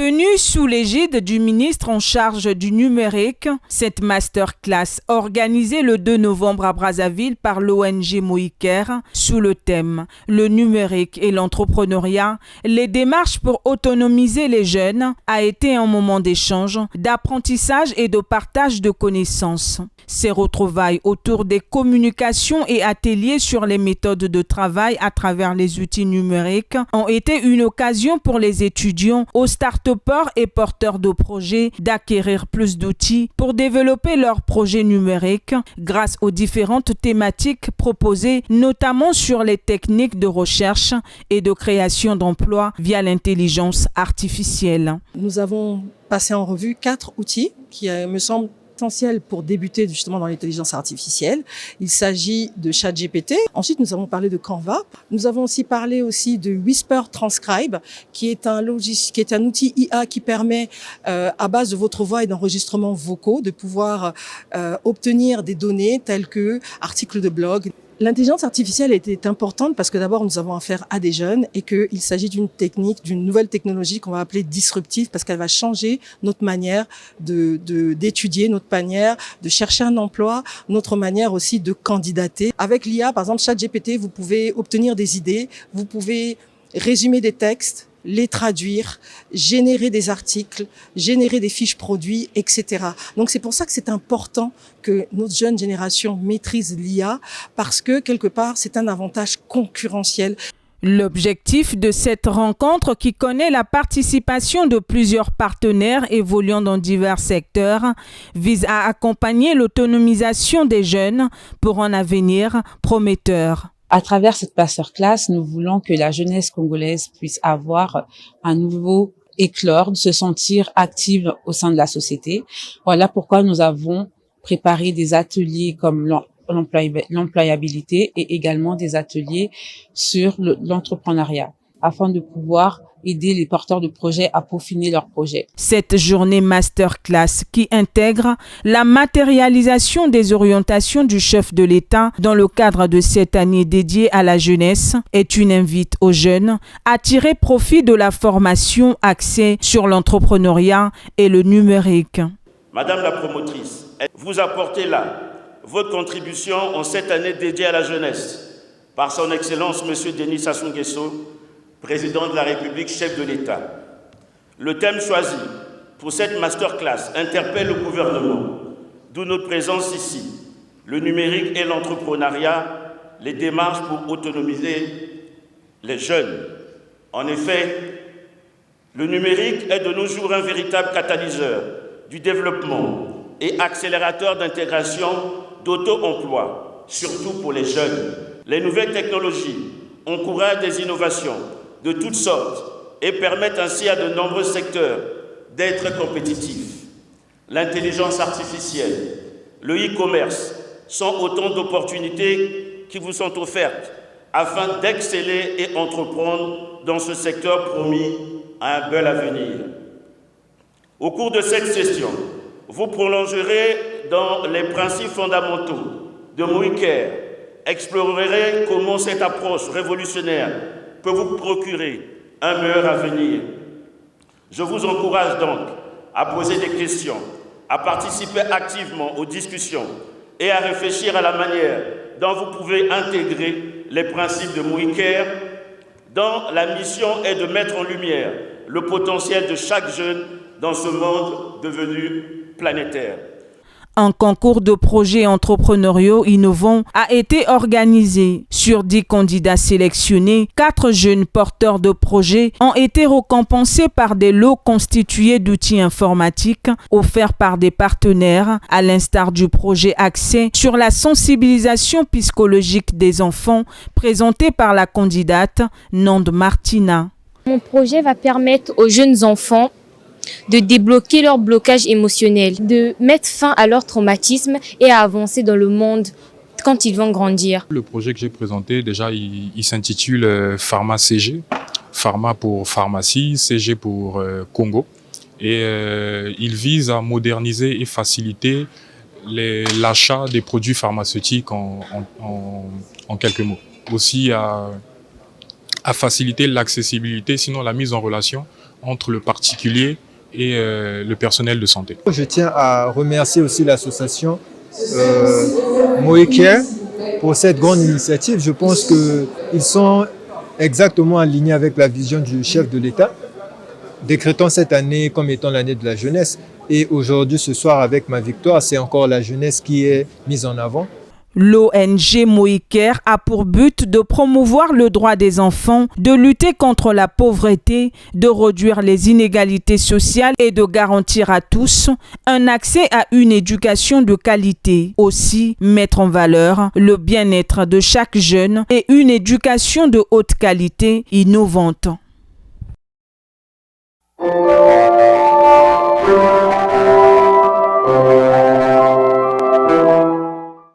Tenue sous l'égide du ministre en charge du numérique, cette masterclass organisée le 2 novembre à Brazzaville par l'ONG Moïker sous le thème « Le numérique et l'entrepreneuriat, les démarches pour autonomiser les jeunes » a été un moment d'échange, d'apprentissage et de partage de connaissances. Ces retrouvailles autour des communications et ateliers sur les méthodes de travail à travers les outils numériques ont été une occasion pour les étudiants aux start-upers et porteurs de projets d'acquérir plus d'outils pour développer leurs projets numériques grâce aux différentes thématiques proposées, notamment sur les techniques de recherche et de création d'emplois via l'intelligence artificielle. Nous avons passé en revue 4 outils qui me semblent essentiel pour débuter justement dans l'intelligence artificielle. Il s'agit de ChatGPT. Ensuite, nous avons parlé de Canva. Nous avons aussi parlé de Whisper Transcribe, qui est un outil IA qui permet, à base de votre voix et d'enregistrements vocaux, de pouvoir obtenir des données telles que articles de blog. L'intelligence artificielle était importante parce que d'abord, nous avons affaire à des jeunes et qu'il s'agit d'une nouvelle technologie qu'on va appeler disruptive parce qu'elle va changer notre manière d'étudier, notre manière de chercher un emploi, notre manière aussi de candidater. Avec l'IA, par exemple, ChatGPT, vous pouvez obtenir des idées, vous pouvez résumer des textes, les traduire, générer des articles, générer des fiches produits, etc. Donc c'est pour ça que c'est important que notre jeune génération maîtrise l'IA parce que quelque part c'est un avantage concurrentiel. L'objectif de cette rencontre, qui connaît la participation de plusieurs partenaires évoluant dans divers secteurs, vise à accompagner l'autonomisation des jeunes pour un avenir prometteur. À travers cette masterclass, nous voulons que la jeunesse congolaise puisse avoir un nouveau éclore, se sentir active au sein de la société. Voilà pourquoi nous avons préparé des ateliers comme l'employabilité et également des ateliers sur l'entrepreneuriat afin de pouvoir aider les porteurs de projets à peaufiner leurs projets. Cette journée masterclass qui intègre la matérialisation des orientations du chef de l'État dans le cadre de cette année dédiée à la jeunesse est une invite aux jeunes à tirer profit de la formation axée sur l'entrepreneuriat et le numérique. Madame la promotrice, vous apportez là votre contribution en cette année dédiée à la jeunesse par son Excellence Monsieur Denis Sassou Nguesso, Président de la République, chef de l'État. Le thème choisi pour cette masterclass interpelle le gouvernement, d'où notre présence ici. Le numérique et l'entrepreneuriat, les démarches pour autonomiser les jeunes. En effet, le numérique est de nos jours un véritable catalyseur du développement et accélérateur d'intégration d'auto-emploi, surtout pour les jeunes. Les nouvelles technologies encouragent des innovations de toutes sortes et permettent ainsi à de nombreux secteurs d'être compétitifs. L'intelligence artificielle, le e-commerce sont autant d'opportunités qui vous sont offertes afin d'exceller et entreprendre dans ce secteur promis à un bel avenir. Au cours de cette session, vous prolongerez dans les principes fondamentaux de Moïker, explorerez comment cette approche révolutionnaire peut vous procurer un meilleur avenir. Je vous encourage donc à poser des questions, à participer activement aux discussions et à réfléchir à la manière dont vous pouvez intégrer les principes de Moïker, dont la mission est de mettre en lumière le potentiel de chaque jeune dans ce monde devenu planétaire. Un concours de projets entrepreneuriaux innovants a été organisé. Sur 10 candidats sélectionnés, 4 jeunes porteurs de projets ont été récompensés par des lots constitués d'outils informatiques offerts par des partenaires, à l'instar du projet axé sur la sensibilisation psychologique des enfants présenté par la candidate Nande Martina. Mon projet va permettre aux jeunes enfants de débloquer leur blocage émotionnel, de mettre fin à leur traumatisme et à avancer dans le monde quand ils vont grandir. Le projet que j'ai présenté, déjà, il s'intitule Pharma CG. Pharma pour pharmacie, CG pour Congo. Et il vise à moderniser et faciliter l'achat des produits pharmaceutiques en quelques mots. Aussi à faciliter l'accessibilité, sinon la mise en relation entre le particulier et le personnel de santé. Je tiens à remercier aussi l'association MoeCare pour cette grande initiative. Je pense qu'ils sont exactement alignés avec la vision du chef de l'État, décrétant cette année comme étant l'année de la jeunesse. Et aujourd'hui, ce soir, avec ma victoire, c'est encore la jeunesse qui est mise en avant. L'ONG MoeCare a pour but de promouvoir le droit des enfants, de lutter contre la pauvreté, de réduire les inégalités sociales et de garantir à tous un accès à une éducation de qualité. Aussi, mettre en valeur le bien-être de chaque jeune et une éducation de haute qualité innovante.